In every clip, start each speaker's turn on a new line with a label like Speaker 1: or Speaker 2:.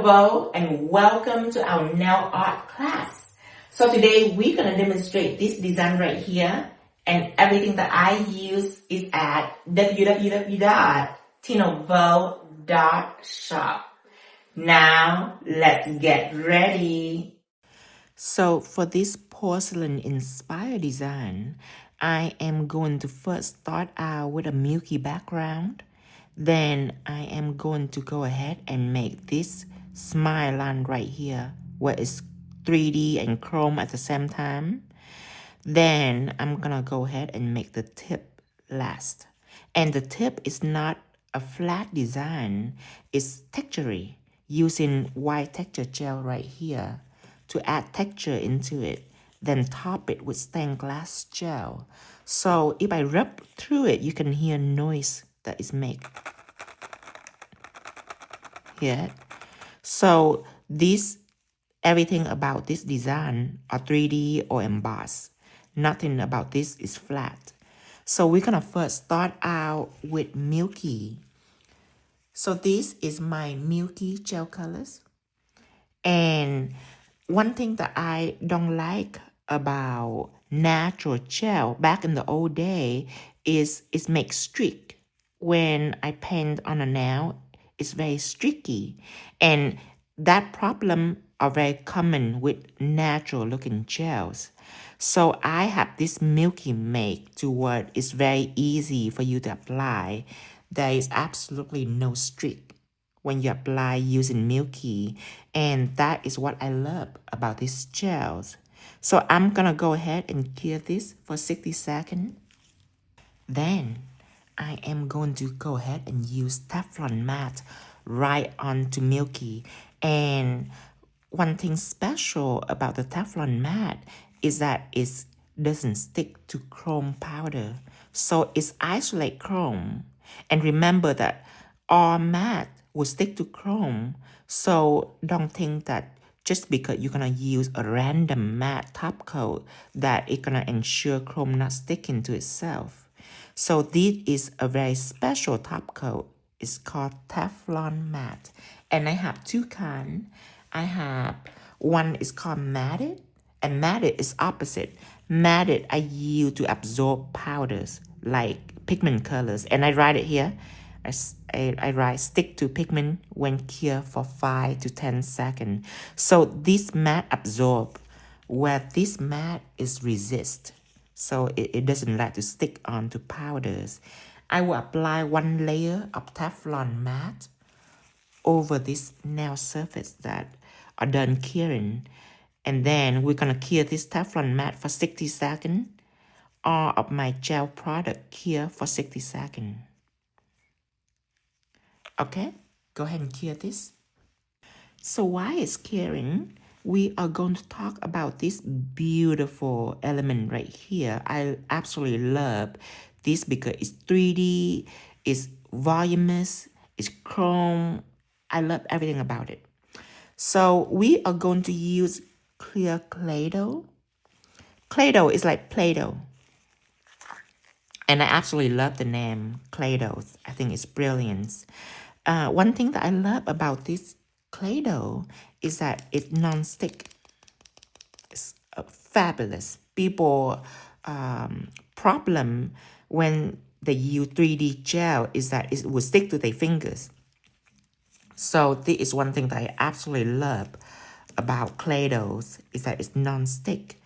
Speaker 1: 𝐸 and welcome to our nail art class. So today we're going to demonstrate this design right here, and everything that I use is at www.𝐸𝐴.shop. Now let's get ready. So for this porcelain inspired design, I am going to first start out with a milky background. Then I am going to go ahead and make this smile line right here where it's 3D and chrome at the same time. Then I'm gonna go ahead and make the tip last. And the tip is not a flat design, it's textury, using white texture gel right here to add texture into it. Then top it with stained glass gel. So if I rub through it, you can hear noise that is made. Hear it? So everything about this design are 3D or embossed. Nothing about this is flat. So we're gonna first start out with milky. So this is my milky gel colors. And one thing that I don't like about natural gel back in the old day is it makes streak. When I paint on a nail, it's very streaky. And that problem are very common with natural looking gels. So I have this milky make to where it's very easy for you to apply. There is absolutely no streak when you apply using milky, and that is what I love about these gels. So I'm gonna go ahead and cure this for 60 seconds. Then I am going to go ahead and use Teflon matte right onto milky. And one thing special about the Teflon matte is that it doesn't stick to chrome powder. So it's isolate chrome. And remember that all matte will stick to chrome. So don't think that just because you're gonna use a random matte top coat that it's gonna ensure chrome not sticking to itself. So this is a very special top coat. It's called Teflon matte. And I have two kinds. I have one is called matted, and matted is opposite. Matted I use to absorb powders like pigment colors. And I write it here. I write stick to pigment when cure for 5 to 10 seconds. So this matte absorb, where this matte is resist. So it doesn't like to stick onto powders. I will apply one layer of Teflon matte over this nail surface that are done curing. And then we're gonna cure this Teflon matte for 60 seconds. All of my gel product cure for 60 seconds. Okay, go ahead and cure this. So while it's curing, we are going to talk about this beautiful element right here. I absolutely love this because it's 3D, it's voluminous, it's chrome. I love everything about it. So we are going to use clear clay dough. Clay dough is like Play-Doh. And I absolutely love the name clay dough. I think it's brilliant. One thing that I love about this clay dough is that it's non-stick. It's fabulous. People problem when they use 3D gel is that it will stick to their fingers. So this is one thing that I absolutely love about clay doughs is that it's non-stick.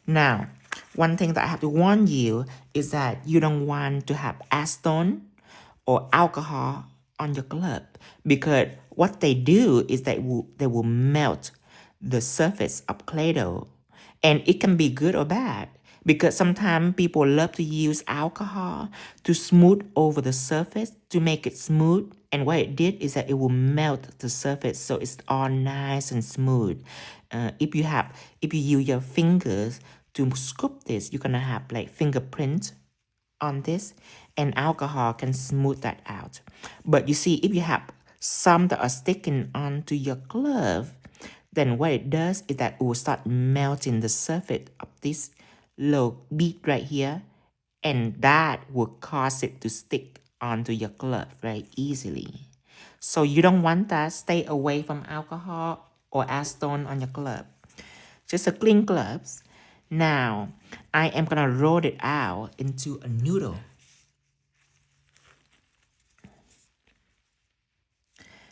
Speaker 1: Now, one thing that I have to warn you is that you don't want to have acetone or alcohol on your glove, because what they do is they will melt the surface of clay dough, and it can be good or bad, because sometimes people love to use alcohol to smooth over the surface to make it smooth, and what it did is that it will melt the surface so it's all nice and smooth. If you use your fingers to scoop this, you're gonna have like fingerprint on this, and alcohol can smooth that out. But you see, if you have some that are sticking onto your glove, then what it does is that it will start melting the surface of this little bead right here, and that will cause it to stick onto your glove very easily. So you don't want that. Stay away from alcohol or acetone on your glove. Just a clean gloves. Now, I am going to roll it out into a noodle.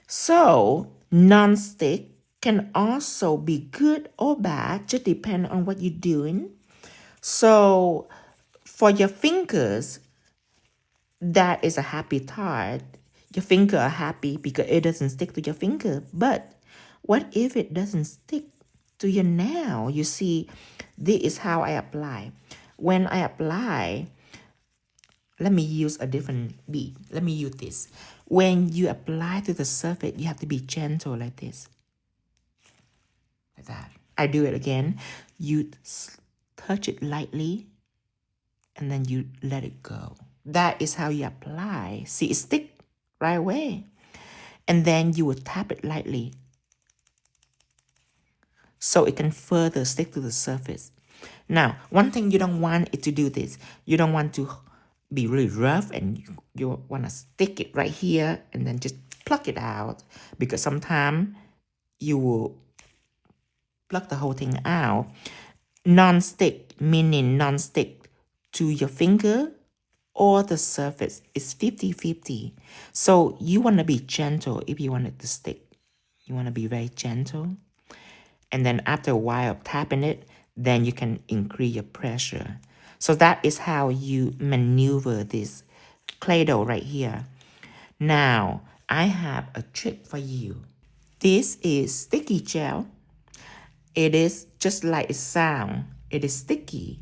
Speaker 1: So, non-stick can also be good or bad, just depend on what you're doing. So, for your fingers, that is a happy tart. Your finger are happy because it doesn't stick to your finger. But what if it doesn't stick to your nail? You see, this is how I apply. When I apply, let me use a different bead. Let me use this. When you apply to the surface, you have to be gentle like this. Like that. I do it again. You touch it lightly and then you let it go. That is how you apply. See, it stick right away. And then you will tap it lightly so it can further stick to the surface. Now, one thing you don't want it to do this. You don't want to be really rough and you want to stick it right here and then just pluck it out, because sometimes you will pluck the whole thing out. Non-stick, meaning non-stick to your finger or the surface, is 50-50. So you want to be gentle if you want it to stick. You want to be very gentle. And then after a while of tapping it, then you can increase your pressure. So that is how you maneuver this clay dough right here. Now, I have a trick for you. This is sticky gel. It is just like it sounds. It is sticky.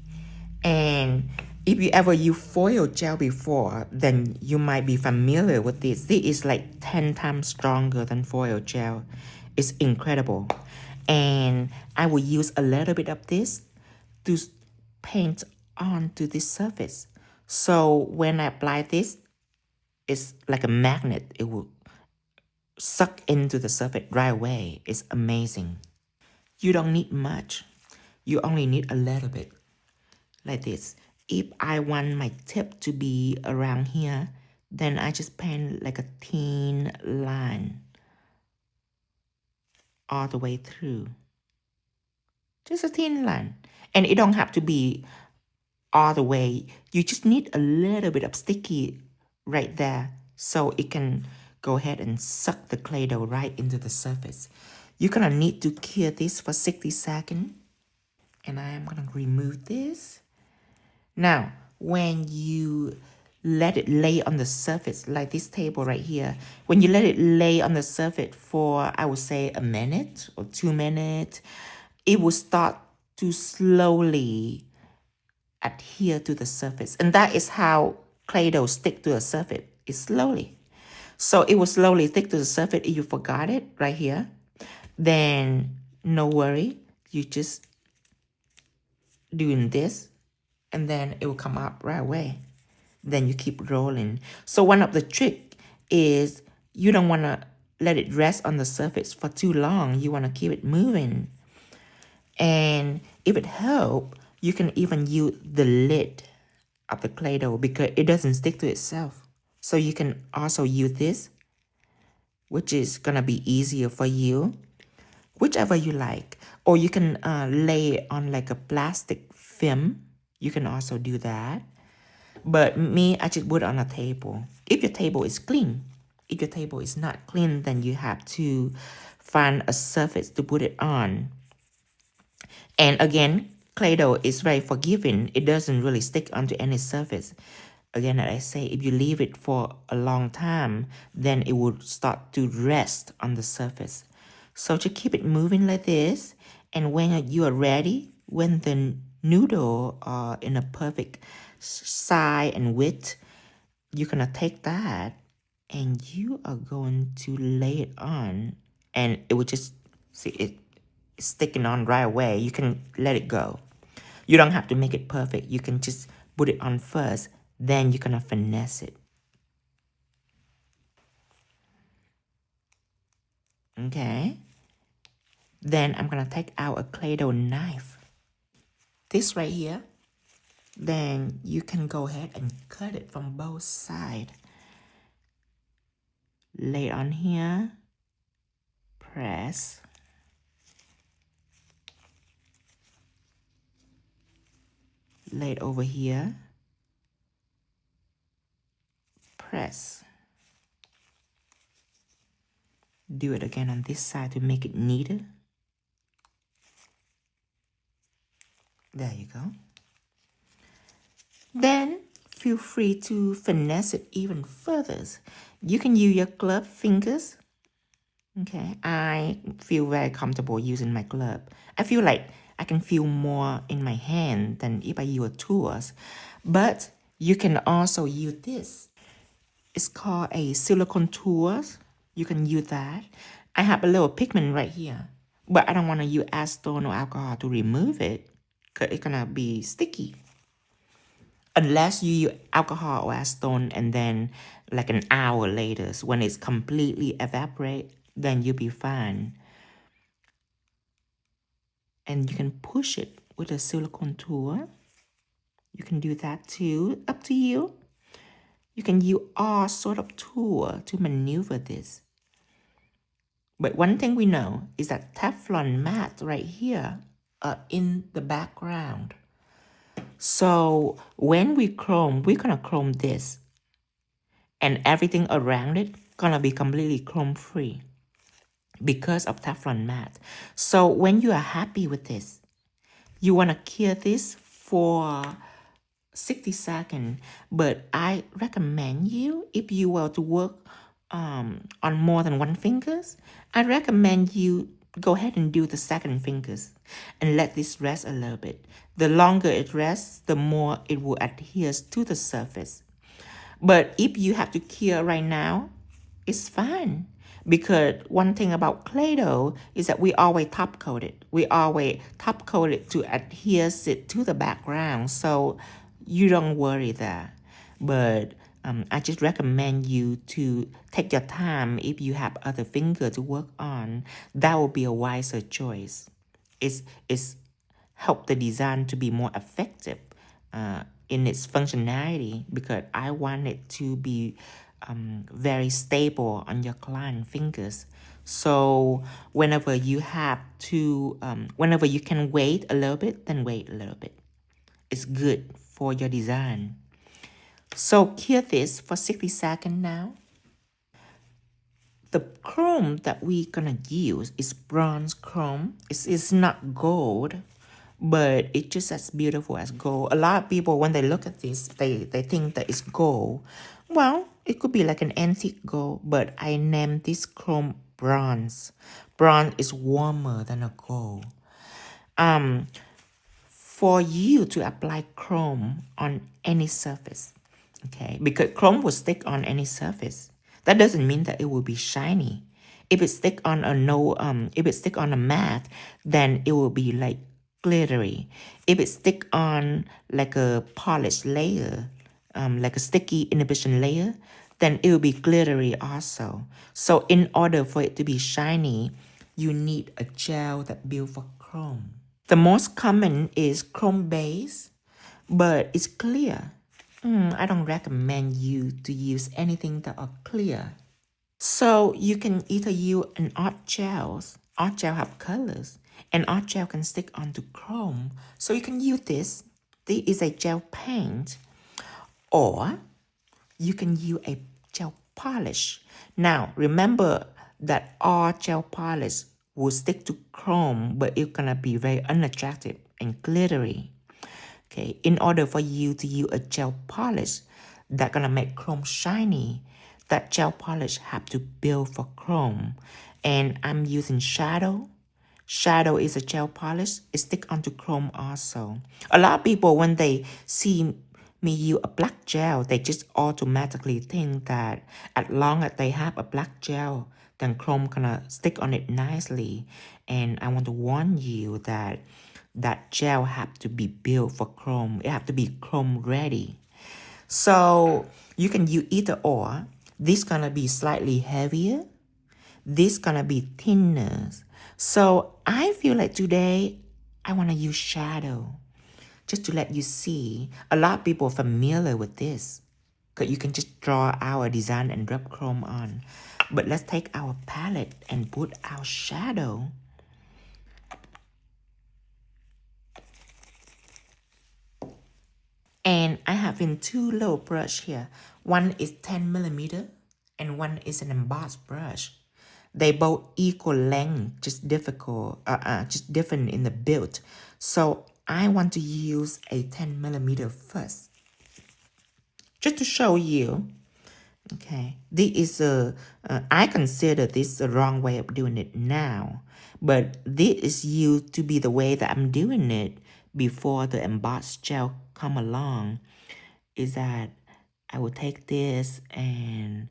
Speaker 1: And if you ever use foil gel before, then you might be familiar with this. This is like 10 times stronger than foil gel. It's incredible. And I will use a little bit of this to paint onto this surface. So when I apply this, it's like a magnet. It will suck into the surface right away. It's amazing. You don't need much. You only need a little bit. Like this. If I want my tip to be around here, then I just paint like a thin line all the way through. Just a thin line. And it don't have to be all the way. You just need a little bit of sticky right there so it can go ahead and suck the clay dough right into the surface. You're gonna need to cure this for 60 seconds. And I am gonna remove this. Now, when you let it lay on the surface, like this table right here, when you let it lay on the surface for, I would say, a minute or 2 minutes, it will start to slowly adhere to the surface. And that is how clay dough stick to the surface. It's slowly. So it will slowly stick to the surface. If you forgot it right here, then no worry. You just doing this and then it will come up right away. Then you keep rolling. So one of the trick is you don't want to let it rest on the surface for too long. You want to keep it moving. And if it helps, you can even use the lid of the clay dough because it doesn't stick to itself. So you can also use this, which is going to be easier for you, whichever you like. Or you can lay it on like a plastic film. You can also do that. But me, I just put it on a table. If your table is clean. If your table is not clean, then you have to find a surface to put it on. And again, clay dough is very forgiving. It doesn't really stick onto any surface. Again, as I say, if you leave it for a long time, then it will start to rest on the surface. So just keep it moving like this. And when you are ready, when the noodle are in a perfect size and width, you're going to take that and you are going to lay it on. And it will just, see it sticking on right away. You can let it go. You don't have to make it perfect. You can just put it on first. Then you're going to finesse it. Okay. Then I'm going to take out a clay dough knife. This right here. Then you can go ahead and cut it from both sides. lay it on here, press, lay it over here, press. Do it again on this side to make it neater. There you go. Then feel free to finesse it even further. You can use your glove fingers. Okay, I feel very comfortable using my glove. I feel like I can feel more in my hand than if I use tools. But you can also use this. It's called a silicone tool. You can use that. I have a little pigment right here, but I don't want to use acetone or alcohol to remove it because it's gonna be sticky. Unless you use alcohol or acetone and then like an hour later, when it's completely evaporate, then you'll be fine. And you can push it with a silicone tool. You can do that too, up to you. You can use all sort of tool to maneuver this. But one thing we know is that Teflon mat right here are in the background. So when we chrome, we're gonna chrome this. And everything around it gonna be completely chrome free because of Teflon mat. So when you are happy with this, you wanna cure this for 60 seconds. But I recommend you, if you were to work on more than one fingers, I recommend you go ahead and do the second fingers and let this rest a little bit. The longer it rests, the more it will adhere to the surface. But if you have to cure right now, it's fine. Because one thing about clay dough is that we always top coat it. We always top coat it to adhere it to the background. So you don't worry there. But I just recommend you to take your time if you have other fingers to work on. That will be a wiser choice. It's help the design to be more effective in its functionality, because I want it to be very stable on your client fingers. So whenever you have to, whenever you can wait a little bit, then wait a little bit. It's good for your design. So cure this for 60 seconds now. The chrome that we're gonna use is bronze chrome. It's not gold, but it's just as beautiful as gold. A lot of people, when they look at this, they think that it's gold. Well, it could be like an antique gold, but I named this chrome bronze. Bronze is warmer than a gold. For you to apply chrome on any surface, okay, because chrome will stick on any surface. That doesn't mean that it will be shiny. If it stick on a mat, then it will be like glittery. If it stick on like a polished layer, like a sticky inhibition layer, then it will be glittery also. So in order for it to be shiny, you need a gel that built for chrome. The most common is chrome base, but it's clear. I don't recommend you to use anything that are clear. So you can either use an art gels. Art gel have colors, and art gel can stick onto chrome. So you can use this. This is a gel paint, or you can use a gel polish. Now remember that all gel polish will stick to chrome, but it's gonna be very unattractive and glittery. Okay, in order for you to use a gel polish that's gonna make chrome shiny, that gel polish have to build for chrome. And I'm using Shadow. Shadow is a gel polish. It stick onto chrome also. A lot of people, when they see me use a black gel, they just automatically think that as long as they have a black gel, then chrome gonna stick on it nicely. And I want to warn you that that gel have to be built for chrome. It have to be chrome ready. So you can use either or. This gonna be slightly heavier. This gonna be thinner. So I feel like today I want to use Shadow, just to let you see. A lot of people are familiar with this. because you can just draw our design and rub chrome on. But let's take our palette and put our shadow. And I have in two little brush here. One is 10mm and one is an embossed brush. They both equal length, just different in the build. So I want to use a 10mm first, just to show you. Okay, this is I consider this the wrong way of doing it now, but this is used to be the way that I'm doing it before the embossed gel come along. Is that I will take this and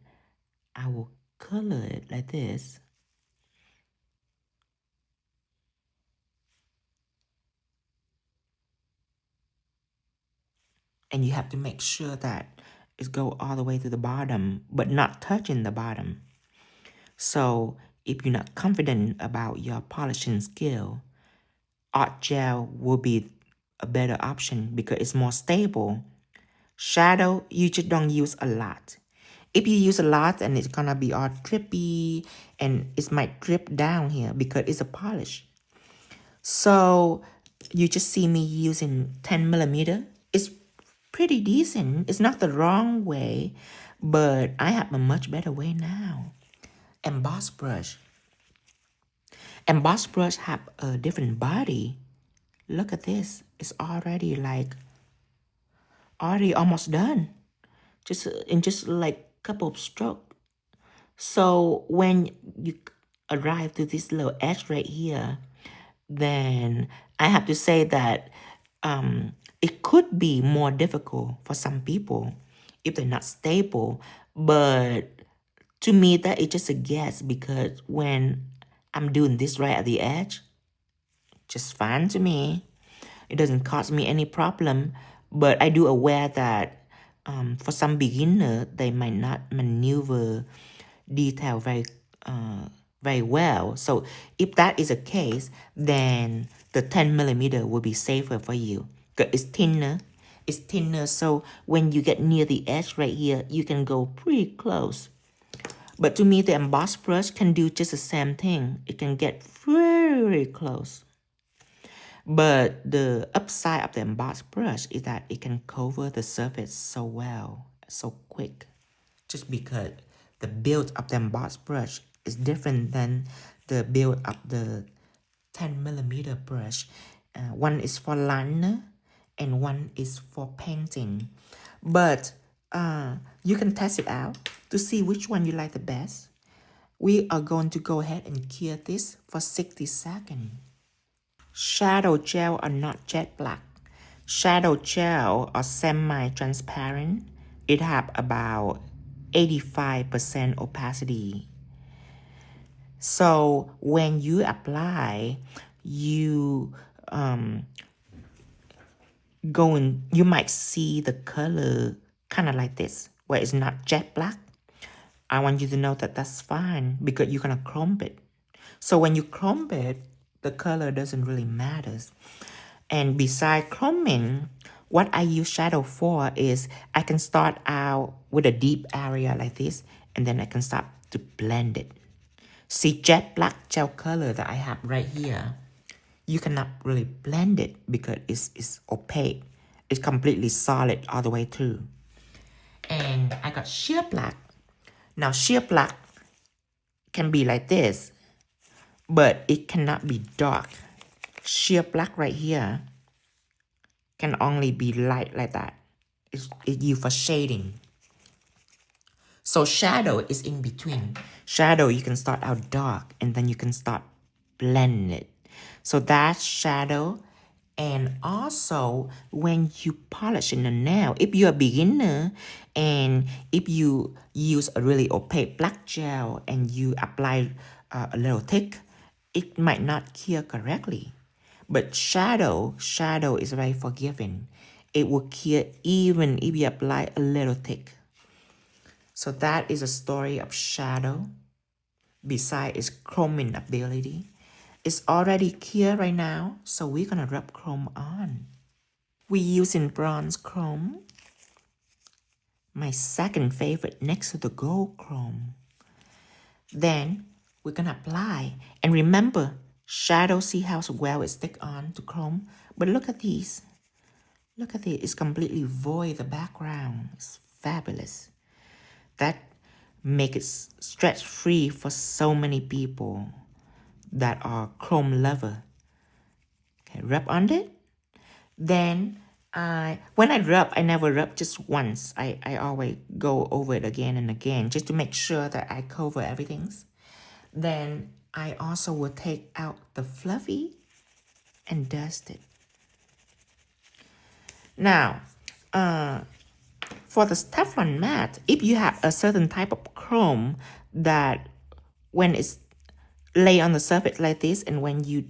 Speaker 1: I will color it like this. And you have to make sure that it go all the way to the bottom, but not touching the bottom. So if you're not confident about your polishing skill, art gel will be a better option because it's more stable. Shadow, you just don't use a lot. If you use a lot, and it's gonna be all drippy, and it might drip down here because it's a polish. So you just see me using 10mm. It's pretty decent. It's not the wrong way, but I have a much better way now. Emboss brush. Emboss brush have a different body. Look at this. It's already almost done. Just in just like couple of strokes. So when you arrive to this little edge right here, then I have to say that it could be more difficult for some people if they're not stable. But to me, that is just a guess, because when I'm doing this right at the edge, just fine to me. It doesn't cause me any problem. But I do aware that for some beginner, they might not maneuver detail very well. So if that is the case, then the 10mm will be safer for you because it's thinner. It's thinner, so when you get near the edge right here, you can go pretty close. But to me, the embossed brush can do just the same thing. It can get very close. But the upside of the embossed brush is that it can cover the surface so well, so quick. Just because the build of the embossed brush is different than the build of the 10mm brush. One is for liner and one is for painting. But you can test it out to see which one you like the best. We are going to go ahead and cure this for 60 seconds. Shadow gel are not jet black. Shadow gel are semi-transparent. It have about 85% opacity. So when you apply, you you might see the color kind of like this, where it's not jet black. I want you to know that that's fine because you're gonna chrome it. So when you chrome it, the color doesn't really matter. And besides chroming, what I use shadow for is I can start out with a deep area like this, and then I can start to blend it. See, jet black gel color that I have right here, you cannot really blend it because it's opaque. It's completely solid all the way through. And I got sheer black. Now sheer black can be like this, but it cannot be dark. Sheer black right here can only be light like that. It's used for shading. So shadow is in between. Shadow, you can start out dark and then you can start blend it. So that's shadow. And also when you polish in the nail, if you're a beginner and if you use a really opaque black gel and you apply a little thick, it might not cure correctly. But shadow is very forgiving. It will cure even if you apply a little thick. So that is a story of shadow. Besides its chroming ability, it's already clear right now, so we're gonna rub chrome on. We're using bronze chrome. My second favorite next to the gold chrome. Then we're gonna apply. And remember, shadow, see how well it stick on to chrome? But look at these. Look at it, it's completely void, the background. It's fabulous. That make it stretch free for so many people that are chrome lover. Okay, rub on it. Then when I rub, I never rub just once. I always go over it again and again just to make sure that I cover everything. Then I also will take out the fluffy and dust it. Now, for the Teflon mat, if you have a certain type of chrome that when it's lay on the surface like this and when you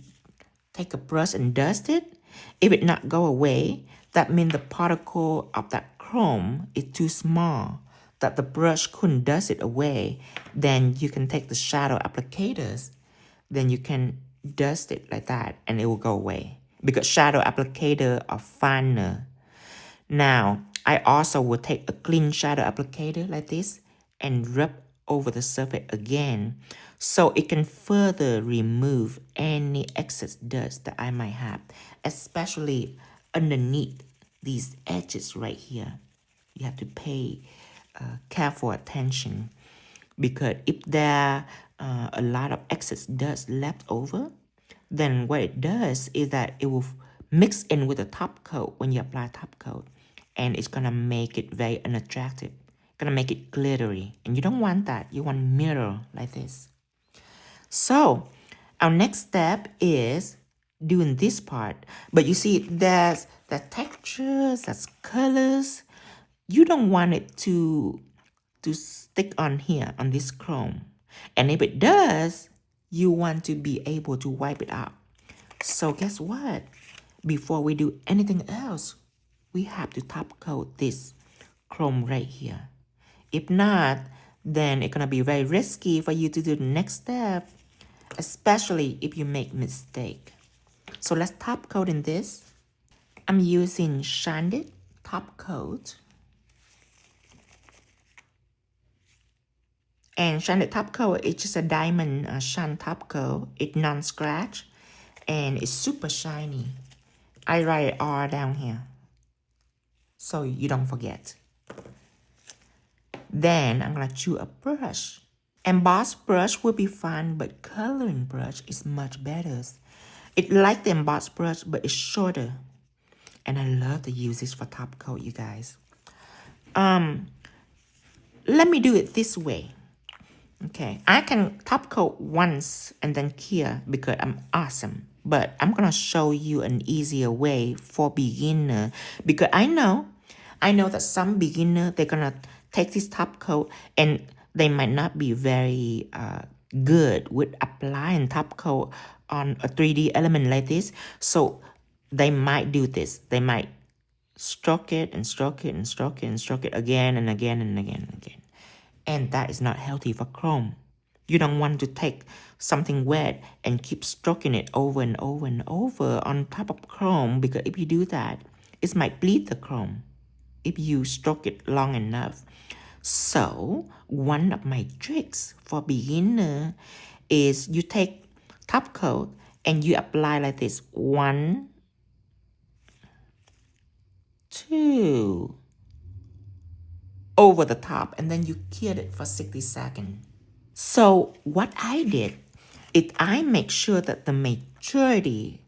Speaker 1: take a brush and dust it, if it not go away, that means the particle of that chrome is too small that the brush couldn't dust it away. Then you can take the shadow applicators, then you can dust it like that and it will go away because shadow applicator are finer. Now, I also will take a clean shadow applicator like this and rub over the surface again so it can further remove any excess dust that I might have, especially underneath these edges right here. You have to pay careful attention because if there are a lot of excess dust left over, then what it does is that it will mix in with the top coat when you apply top coat, and it's gonna make it very unattractive. Gonna make it glittery, and you don't want that. You want mirror like this. So our next step is doing this part, but you see there's the textures, that's colors. You don't want it to stick on here on this chrome, and if it does, you want to be able to wipe it out. So guess what? Before we do anything else, we have to top coat this chrome right here. If not, then it's gonna be very risky for you to do the next step, especially if you make mistake. So let's top coat in this. I'm using Shined top coat. And Shined top coat is just a diamond shine top coat. It's non-scratch and it's super shiny. I write it all down here so you don't forget. Then I'm gonna choose a brush. Emboss brush will be fine, but coloring brush is much better. It's like the emboss brush, but it's shorter. And I love to use this for top coat, you guys. Let me do it this way. Okay, I can top coat once and then clear because I'm awesome. But I'm gonna show you an easier way for beginner because I know that some beginner, they're gonna take this top coat and they might not be very good with applying top coat on a 3D element like this. So they might do this. They might stroke it and stroke it and stroke it and stroke it again and again and again and again. And that is not healthy for chrome. You don't want to take something wet and keep stroking it over and over and over on top of chrome because if you do that, it might bleed the chrome if you stroke it long enough. So one of my tricks for beginner is you take top coat and you apply like this. 1, 2 over the top, and then you cure it for 60 seconds. So what I did is I make sure that the majority,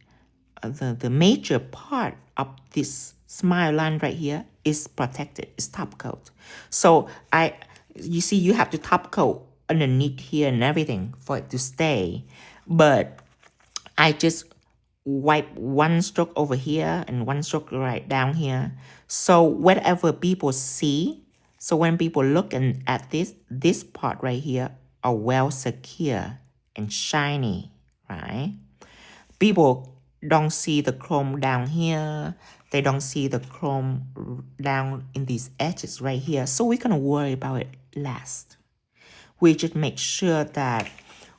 Speaker 1: the major part of this smile line right here is protected, is top coat. So you see you have to top coat underneath here and everything for it to stay. But I just wipe one stroke over here and one stroke right down here. So whatever people see, so when people look at this part right here are well secure and shiny, right? People don't see the chrome down here. They don't see the chrome down in these edges right here. So we're gonna worry about it last. We just make sure that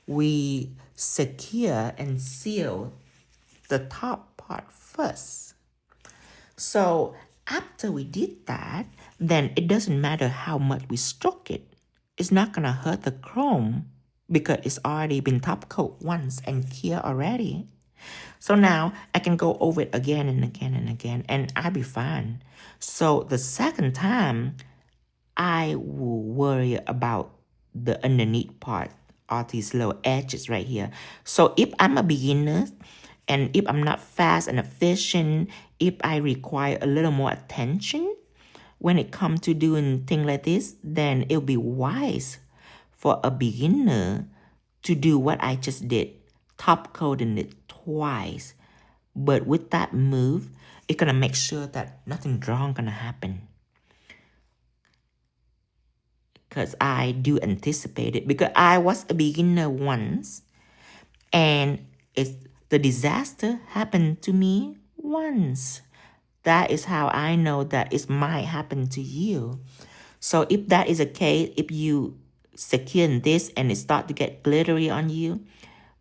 Speaker 1: we secure and seal the top part first. So After we did that, then it doesn't matter how much we stroke it. It's not gonna hurt the chrome because it's already been top coat once and clear already. So now I can go over it again and again and again, and I'll be fine. So the second time, I will worry about the underneath part, all these little edges right here. So if I'm a beginner, and if I'm not fast and efficient, if I require a little more attention when it comes to doing things like this, then it'll be wise for a beginner to do what I just did, top coating it twice. But with that move, it's gonna make sure that nothing wrong gonna happen. Because I do anticipate it, because I was a beginner once, and the disaster happened to me once. That is how I know that it might happen to you. So if that is the case, if you secure this and it start to get glittery on you,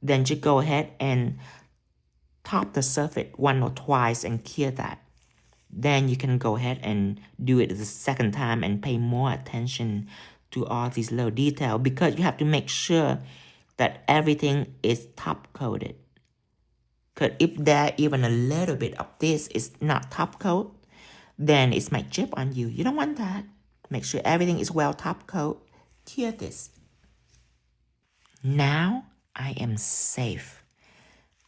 Speaker 1: then just go ahead and top the surface once or twice and clear that. Then you can go ahead and do it the second time and pay more attention to all these little details, because you have to make sure that everything is top coated. Because if there even a little bit of this is not top coat, then it might chip on you. You don't want that. Make sure everything is well top coat. Clear this. Now I am safe.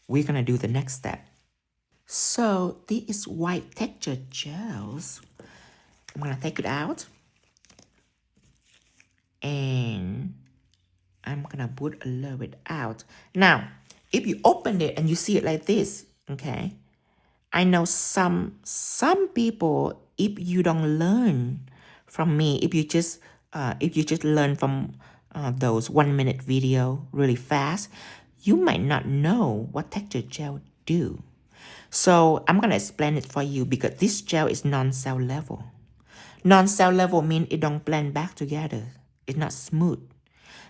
Speaker 1: We're gonna do the next step. So this is white texture gels. I'm gonna take it out, and I'm gonna put a little bit out. Now, if you open it and you see it like this, okay, I know some people, if you don't learn from me, if you just learn from those 1 minute video really fast, you might not know what texture gel do. So I'm gonna explain it for you, because this gel is non-cell level. Non-cell level means it don't blend back together. It's not smooth.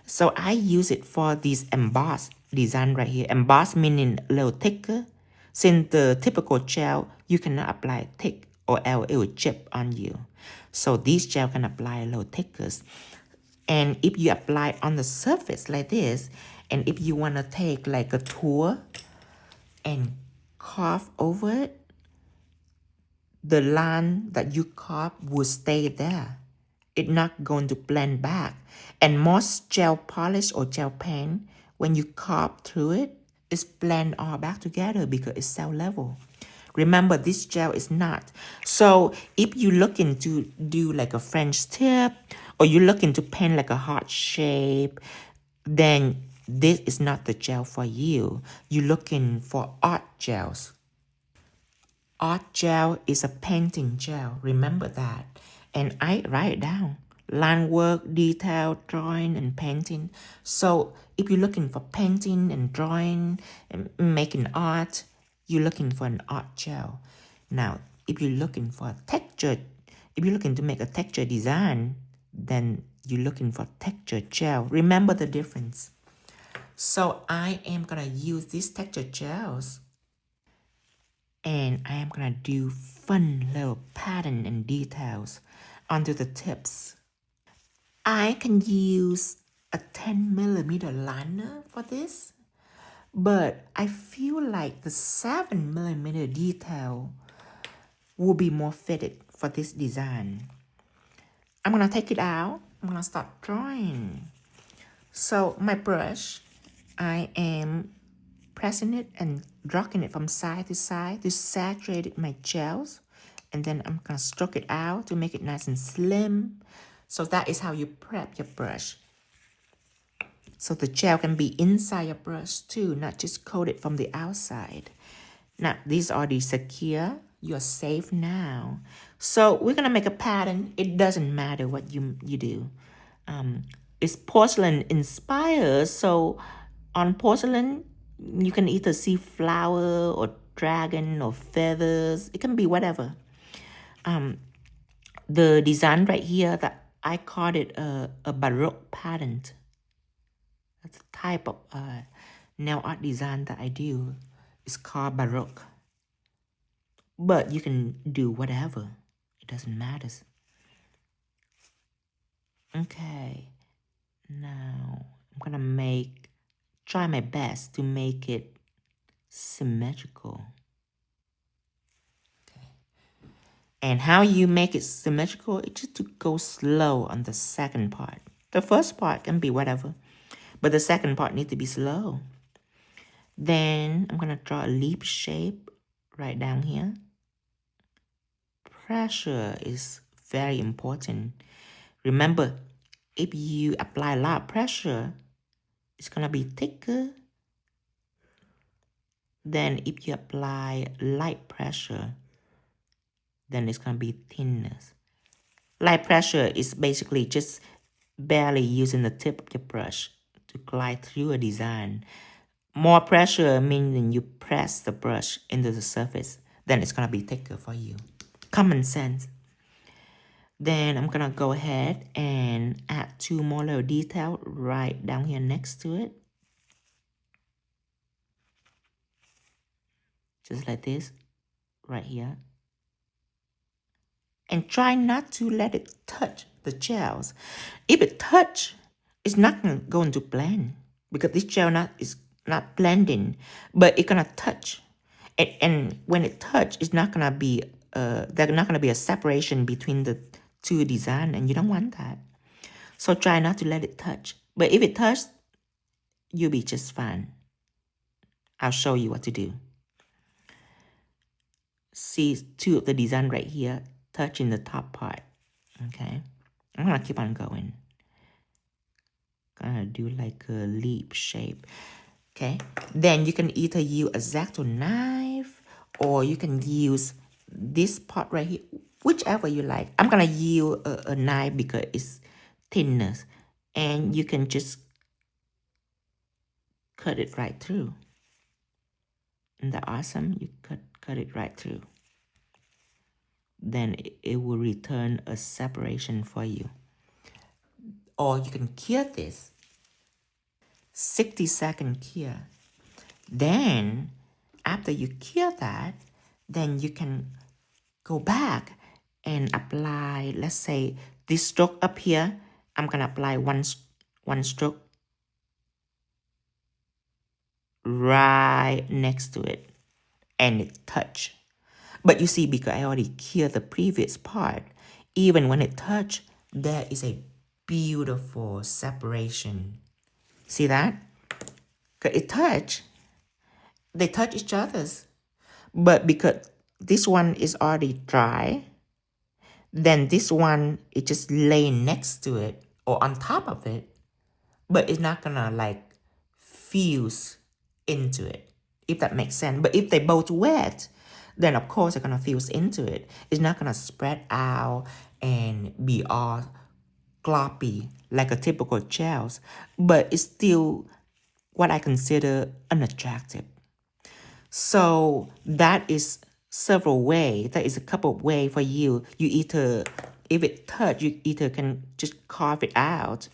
Speaker 1: So I use it for this emboss design right here. Emboss meaning a little thicker. Since the typical gel, you cannot apply thick or else it will chip on you. So this gel can apply a little thicker. And if you apply on the surface like this, and if you want to take like a tour and carve over it, the line that you carve will stay there. It's not going to blend back. And most gel polish or gel paint, when you carve through it, it's blend all back together because it's cell level. Remember, this gel is not. So if you're looking to do like a French tip, or you're looking to paint like a heart shape, then this is not the gel for you. You're looking for art gels. Art gel is a painting gel. Remember that. And I write it down. Line work, detail, drawing, and painting. So if you're looking for painting and drawing and making art, you're looking for an art gel. Now, if you're looking for a texture, if you're looking to make a texture design, then you're looking for texture gel. Remember the difference. So I am gonna use these texture gels, and I am gonna do fun little pattern and details onto the tips. I can use a 10mm liner for this, but I feel like the 7mm detail will be more fitted for this design. I'm gonna take it out. I'm gonna start drawing. So my brush, I am pressing it and rocking it from side to saturate my gels. And then I'm gonna stroke it out to make it nice and slim. So that is how you prep your brush. So the gel can be inside your brush too, not just coated from the outside. Now, these are the secure. You're safe now. So we're gonna make a pattern. It doesn't matter what you do. It's porcelain inspired, so on porcelain, you can either see flower or dragon or feathers. It can be whatever. The design right here, that I called it a Baroque pattern. That's the type of nail art design that I do. It's called Baroque. But you can do whatever. It doesn't matter. Okay, now I'm gonna try my best to make it symmetrical. Okay. And how you make it symmetrical is just to go slow on the second part. The first part can be whatever, but the second part needs to be slow. Then I'm gonna draw a leaf shape right down here. Pressure is very important. Remember, if you apply a lot of pressure, it's gonna be thicker than if you apply light pressure, then it's gonna be thinner. Light pressure is basically just barely using the tip of your brush to glide through a design. More pressure meaning you press the brush into the surface, then it's gonna be thicker for you. Common sense. Then I'm gonna go ahead and add 2 more little details right down here next to it. Just like this, right here. And try not to let it touch the gels. If it touch, it's not going to blend because this gel is not blending, but it's gonna touch. And when it touch, it's not gonna be there's not gonna be a separation between the 2 designs, and you don't want that. So try not to let it touch. But if it touches, you'll be just fine. I'll show you what to do. See 2 of the design right here touching the top part. Okay, I'm gonna keep on going. Gonna do like a leaf shape. Okay, then you can either use a X-Acto knife or you can use this part right here, whichever you like. I'm gonna use a knife because it's thinner, and you can just cut it right through. Isn't that awesome? You cut it right through. Then it will return a separation for you. Or you can cure this. 60-second cure. Then, after you cure that, then you can go back and apply, let's say, this stroke up here. I'm going to apply one stroke right next to it. And it touch. But you see, because I already cured the previous part, even when it touch, there is a beautiful separation. See that? Because it touch, they touch each other's. But because this one is already dry, then this one is just laying next to it or on top of it, but it's not gonna like fuse into it, if that makes sense. But if they both wet, then of course they're gonna fuse into it. It's not gonna spread out and be all gloppy like a typical gels, but it's still what I consider unattractive. So that is several ways. That is a couple of ways for you. You either, if it touch, you either can just carve it out,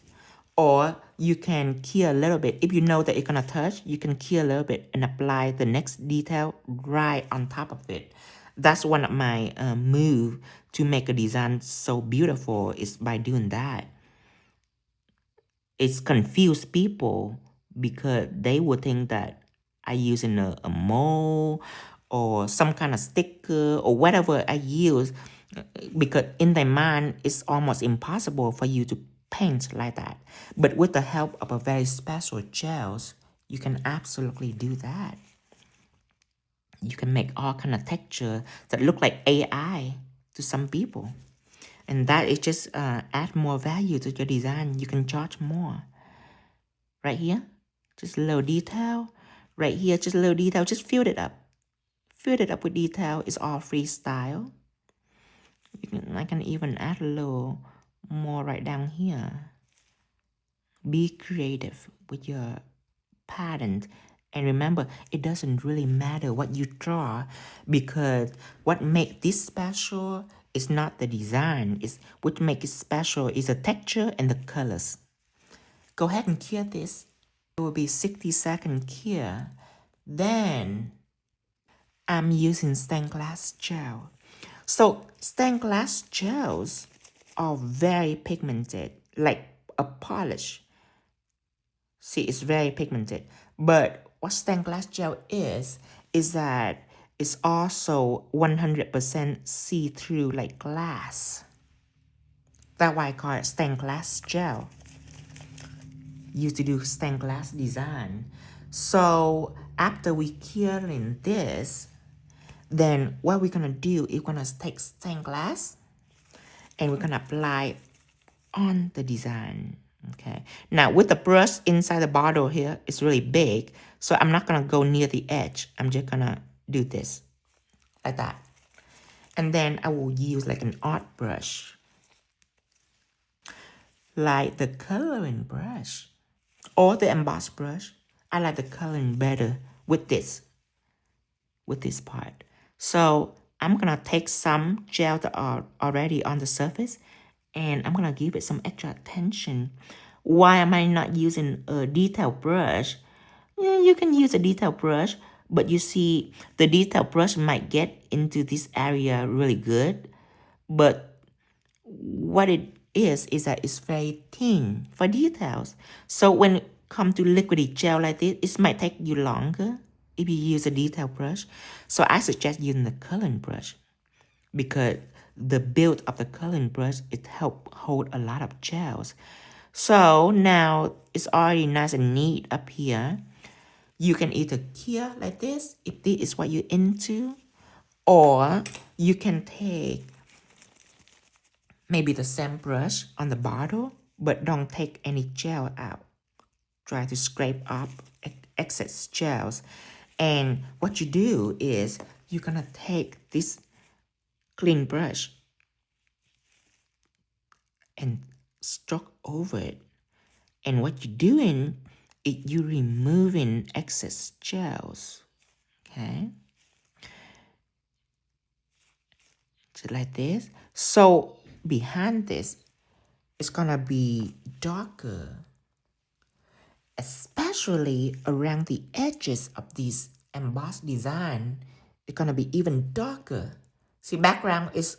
Speaker 1: or you can cure a little bit. If you know that it's gonna touch, you can cure a little bit and apply the next detail right on top of it. That's one of my moves to make a design so beautiful, is by doing that. It's confused people because they would think that I using a mold or some kind of sticker or whatever I use, because in their mind it's almost impossible for you to paint like that. But with the help of a very special gels, you can absolutely do that. You can make all kind of texture that look like AI to some people. And that is just add more value to your design. You can charge more. Right here, just a little detail. Right here, just a little detail. Just fill it up. Fill it up with detail. It's all freestyle. I can even add a little more right down here. Be creative with your pattern. And remember, it doesn't really matter what you draw, because what makes this special is not the design. What makes it special is the texture and the colors. Go ahead and cure this. It will be 60-second cure. Then I'm using stained glass gel. So stained glass gels are very pigmented, like a polish. See, it's very pigmented. But what stained glass gel is that it's also 100% see-through like glass. That's why I call it stained glass gel. Used to do stained glass design. So after we curing this, then what we're gonna do is we're gonna take stained glass and we're gonna apply on the design. Okay. Now with the brush inside the bottle here, it's really big, so I'm not gonna go near the edge. I'm just gonna do this like that, and then I will use like an art brush, like the coloring brush or the emboss brush. I like the coloring better with this part. So I'm gonna take some gel that are already on the surface and I'm gonna give it some extra attention. Why am I not using a detail brush? Yeah, you can use a detail brush, but you see the detail brush might get into this area really good, but what it is that it's very thin for details. So when it comes to liquidy gel like this, it might take you longer if you use a detail brush. So I suggest using the coloring brush because the build of the coloring brush, it helps hold a lot of gels. So now it's already nice and neat up here. You can either cure like this if this is what you're into, or you can take maybe the same brush on the bottle, but don't take any gel out. Try to scrape up excess gels. And what you do is you're gonna take this clean brush and stroke over it. And what you're doing is you're removing excess gels. Okay? Just like this. So behind this, it's gonna be darker, especially around the edges of this embossed design. It's gonna be even darker. See, background is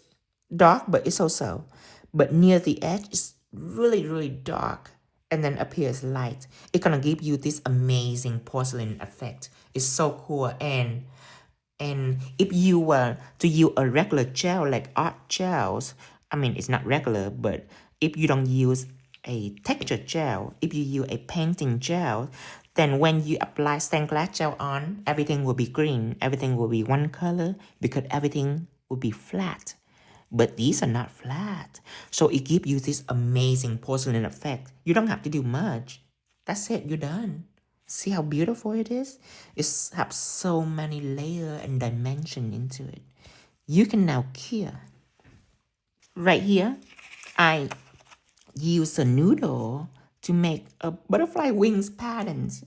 Speaker 1: dark, but it's also, but near the edge is really, really dark, and then appears light. It's gonna give you this amazing porcelain effect. It's so cool. And if you were to use a regular gel like art gels, I mean, it's not regular, but if you don't use a texture gel, if you use a painting gel, then when you apply stained glass gel on, everything will be green. Everything will be one color because everything will be flat. But these are not flat. So it gives you this amazing porcelain effect. You don't have to do much. That's it, you're done. See how beautiful it is? It has so many layers and dimension into it. You can now cure. Right here, I use a noodle to make a butterfly wings patterns.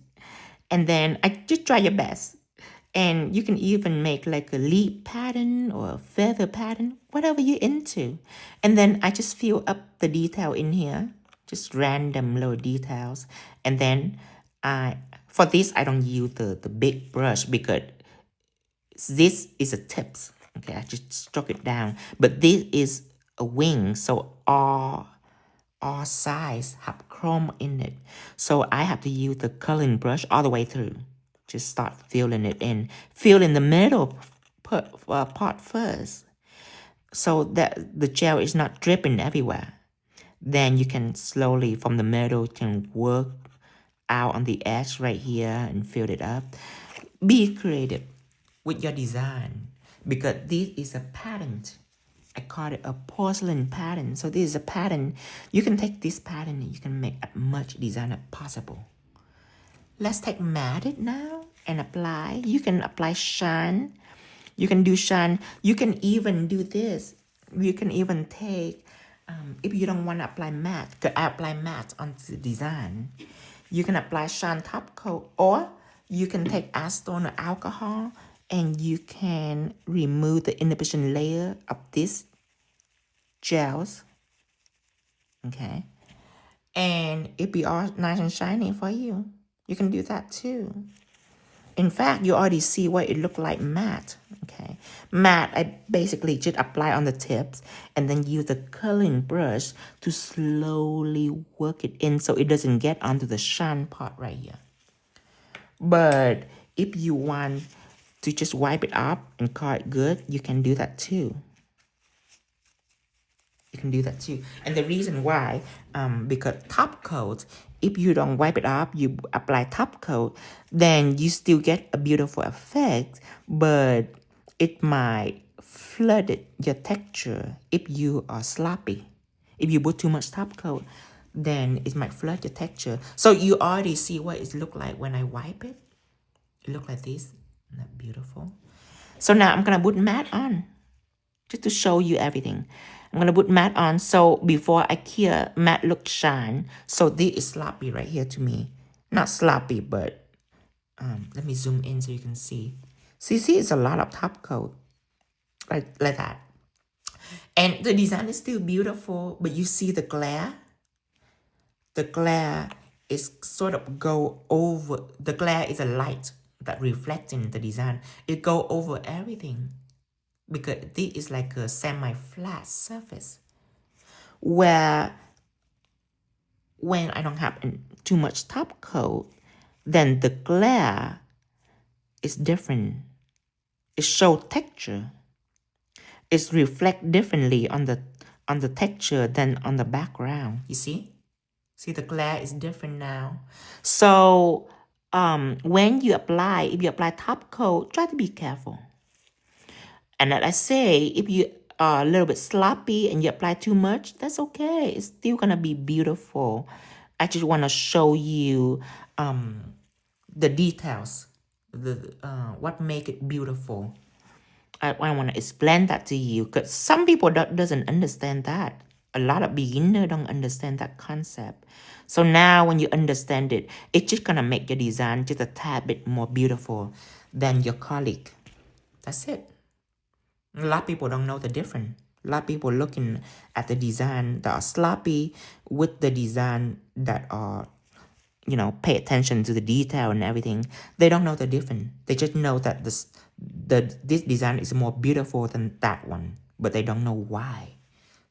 Speaker 1: And then I just try your best. And you can even make like a leaf pattern or a feather pattern, whatever you're into. And then I just fill up the detail in here, just random little details. And then for this, I don't use the big brush because this is a tips. Okay, I just stroke it down. But this is a wing, so all sides have chrome in it. So I have to use the coloring brush all the way through. Just start filling it in. Fill in the middle part first, so that the gel is not dripping everywhere. Then you can slowly, from the middle, can work out on the edge right here and fill it up. Be creative with your design because this is a pattern. I call it a porcelain pattern. So this is a pattern. You can take this pattern and you can make as much design as possible. Let's take matted now and apply. You can apply shine. You can do shine. You can even do this. You can even take, if you don't want to apply matte, because I apply matte onto the design. You can apply shine top coat, or you can take acetone or alcohol and you can remove the inhibition layer of these gels. Okay. And it be all nice and shiny for you. You can do that too. In fact, you already see what it looked like matte. Okay. Matte, I basically just apply on the tips and then use the curling brush to slowly work it in so it doesn't get onto the shine part right here. But if you want to just wipe it up and call it good, you can do that too. You can do that too. And the reason why, because top coat, if you don't wipe it up, you apply top coat, then you still get a beautiful effect, but it might flood your texture if you are sloppy. If you put too much top coat, then it might flood your texture. So you already see what it look like when I wipe it. It look like this. Isn't that beautiful? So now I'm gonna put matte on, just to show you everything. I'm gonna put matte on, so before I clear, matte look shine. So this is sloppy right here to me. Not sloppy, but let me zoom in so you can see. See, it's a lot of top coat, like that. And the design is still beautiful, but you see the glare? The glare is sort of go over, the glare is a light that reflecting the design. It go over everything, because this is like a semi-flat surface, where when I don't have too much top coat, then the glare is different. It shows texture. It's reflect differently on the texture than on the background. You see? See, the glare is different now. So when you apply, if you apply top coat, try to be careful. And as I say, if you are a little bit sloppy and you apply too much, that's okay. It's still gonna be beautiful. I just want to show you the details, what make it beautiful. I want to explain that to you, because some people doesn't understand that. A lot of beginners don't understand that concept. So now when you understand it, it's just gonna make your design just a tad bit more beautiful than your colleague. That's it. A lot of people don't know the difference. A lot of people looking at the design that are sloppy with the design that are, pay attention to the detail and everything. They don't know the difference. They just know that this design is more beautiful than that one, but they don't know why.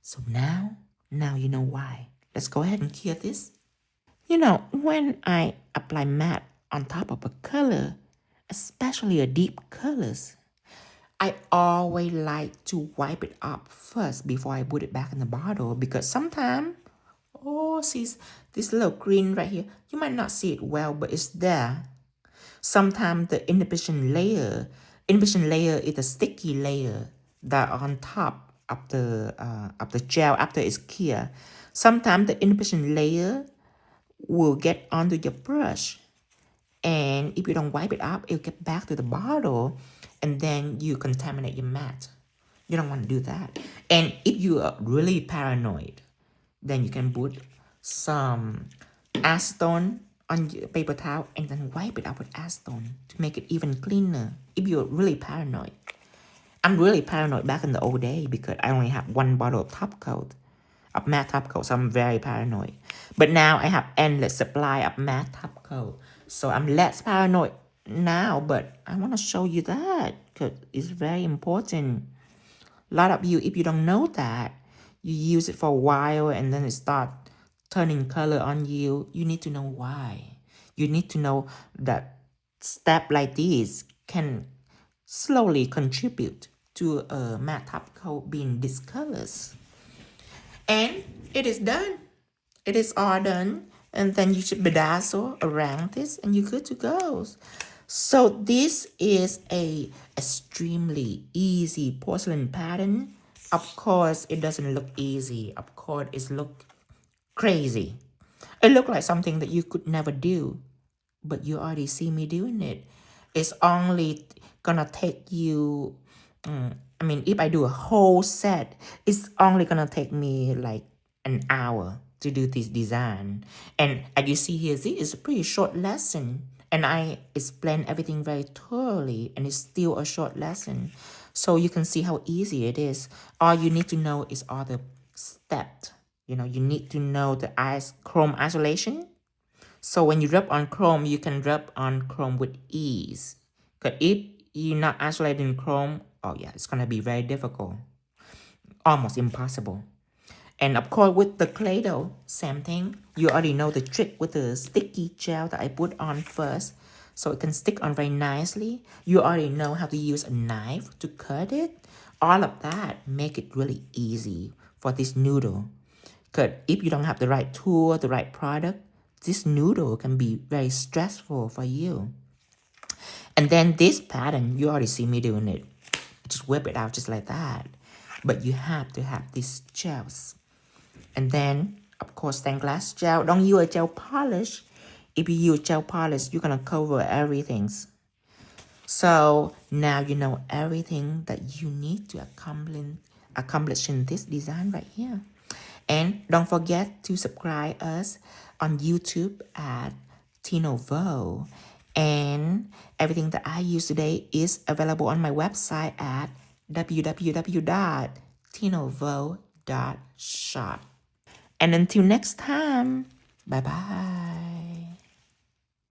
Speaker 1: So now you know why. Let's go ahead and clear this. When I apply matte on top of a color, especially a deep colors, I always like to wipe it up first before I put it back in the bottle, because sometimes, see this little green right here, you might not see it well, but it's there. Sometimes the inhibition layer is a sticky layer that on top of the gel after it's clear. Sometimes the inhibition layer will get onto your brush, and if you don't wipe it up, it'll get back to the bottle, and then you contaminate your mat. You don't want to do that. And if you are really paranoid, then you can put some acetone on your paper towel and then wipe it up with acetone to make it even cleaner. If you're really paranoid. I'm really paranoid back in the old day, because I only have one bottle of top coat, of matte top coat, so I'm very paranoid. But now I have endless supply of matte top coat, so I'm less paranoid now. But I want to show you that, because it's very important. A lot of you, if you don't know that, you use it for a while and then it start turning color on you. You need to know why. You need to know that step like this can slowly contribute to a matte top coat being discolored. And it is done. It is all done. And then you should bedazzle around this and you're good to go. So this is a extremely easy porcelain pattern. Of course, it doesn't look easy. Of course, it looks crazy. It looks like something that you could never do, but you already see me doing it. It's only gonna take you, if I do a whole set, it's only gonna take me like an hour to do this design. And as you see here, this is a pretty short lesson. And I explain everything very thoroughly, and it's still a short lesson. So you can see how easy it is. All you need to know is all the steps. You need to know the chrome isolation. So when you rub on chrome, you can rub on chrome with ease. Because if you're not isolating chrome, oh yeah, it's gonna be very difficult, almost impossible. And of course, with the clay dough, same thing. You already know the trick with the sticky gel that I put on first, so it can stick on very nicely. You already know how to use a knife to cut it. All of that make it really easy for this noodle. Because if you don't have the right tool, the right product, this noodle can be very stressful for you. And then this pattern, you already see me doing it. Just whip it out just like that. But you have to have these gels. And then, of course, stained glass gel. Don't use a gel polish. If you use gel polish, you're going to cover everything. So now you know everything that you need to accomplish in this design right here. And don't forget to subscribe us on YouTube at 𝐸𝐸. And everything that I use today is available on my website at www.𝐸𝐸.shop. And until next time, bye-bye.